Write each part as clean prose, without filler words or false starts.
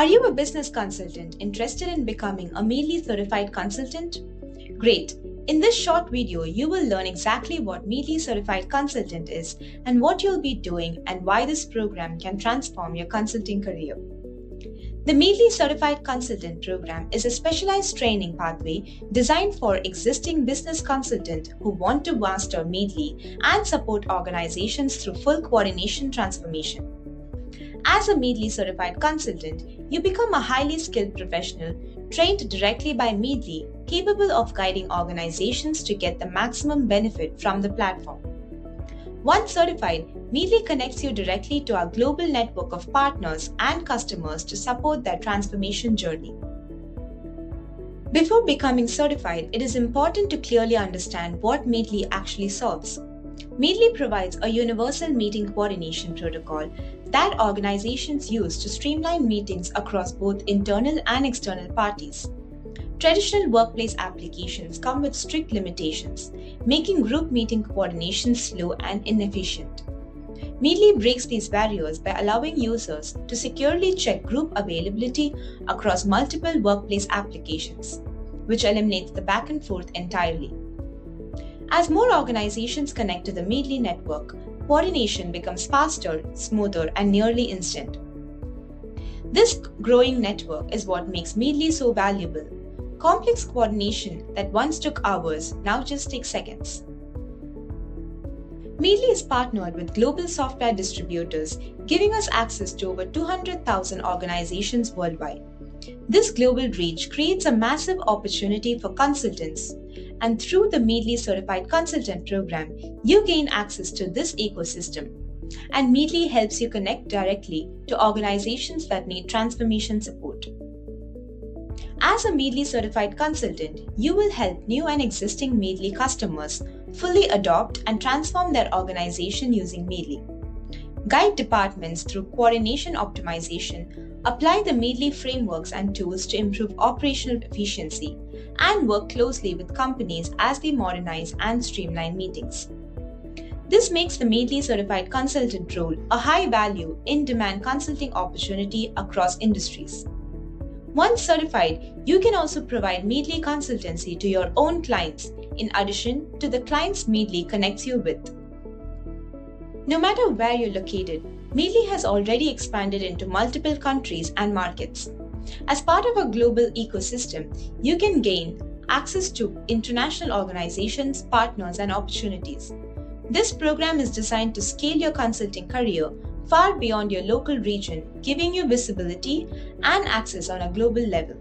Are you a business consultant interested in becoming a Meeedly Certified Consultant? Great! In this short video, you will learn exactly what Meeedly Certified Consultant is and what you'll be doing and why this program can transform your consulting career. The Meeedly Certified Consultant program is a specialized training pathway designed for existing business consultants who want to master Meeedly and support organizations through full coordination transformation. As a Meeedly Certified Consultant, you become a highly skilled professional trained directly by Meeedly, capable of guiding organizations to get the maximum benefit from the platform. Once certified, Meeedly connects you directly to our global network of partners and customers to support their transformation journey. Before becoming certified, it is important to clearly understand what Meeedly actually solves. Meeedly provides a universal meeting coordination protocol that organizations use to streamline meetings across both internal and external parties. Traditional workplace applications come with strict limitations, making group meeting coordination slow and inefficient. Meeedly breaks these barriers by allowing users to securely check group availability across multiple workplace applications, which eliminates the back and forth entirely. As more organizations connect to the Meeedly network, coordination becomes faster, smoother, and nearly instant. This growing network is what makes Meeedly so valuable. Complex coordination that once took hours now just takes seconds. Meeedly is partnered with global software distributors, giving us access to over 200,000 organizations worldwide. This global reach creates a massive opportunity for consultants, and through the Meeedly Certified Consultant program, you gain access to this ecosystem. And Meeedly helps you connect directly to organizations that need transformation support. As a Meeedly Certified Consultant, you will help new and existing Meeedly customers fully adopt and transform their organization using Meeedly. Guide departments through coordination optimization, apply the Meeedly frameworks and tools to improve operational efficiency, and work closely with companies as they modernize and streamline meetings. This makes the Meeedly Certified Consultant role a high-value, in-demand consulting opportunity across industries. Once certified, you can also provide Meeedly consultancy to your own clients, in addition to the clients Meeedly connects you with. No matter where you're located, Meeedly has already expanded into multiple countries and markets. As part of a global ecosystem, you can gain access to international organizations, partners, and opportunities. This program is designed to scale your consulting career far beyond your local region, giving you visibility and access on a global level.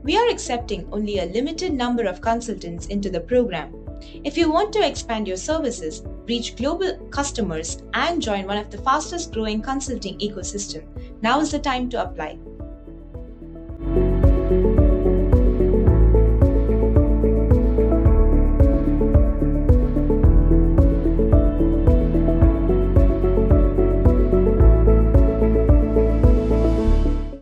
We are accepting only a limited number of consultants into the program. If you want to expand your services, reach global customers, and join one of the fastest growing consulting ecosystem, now is the time to apply.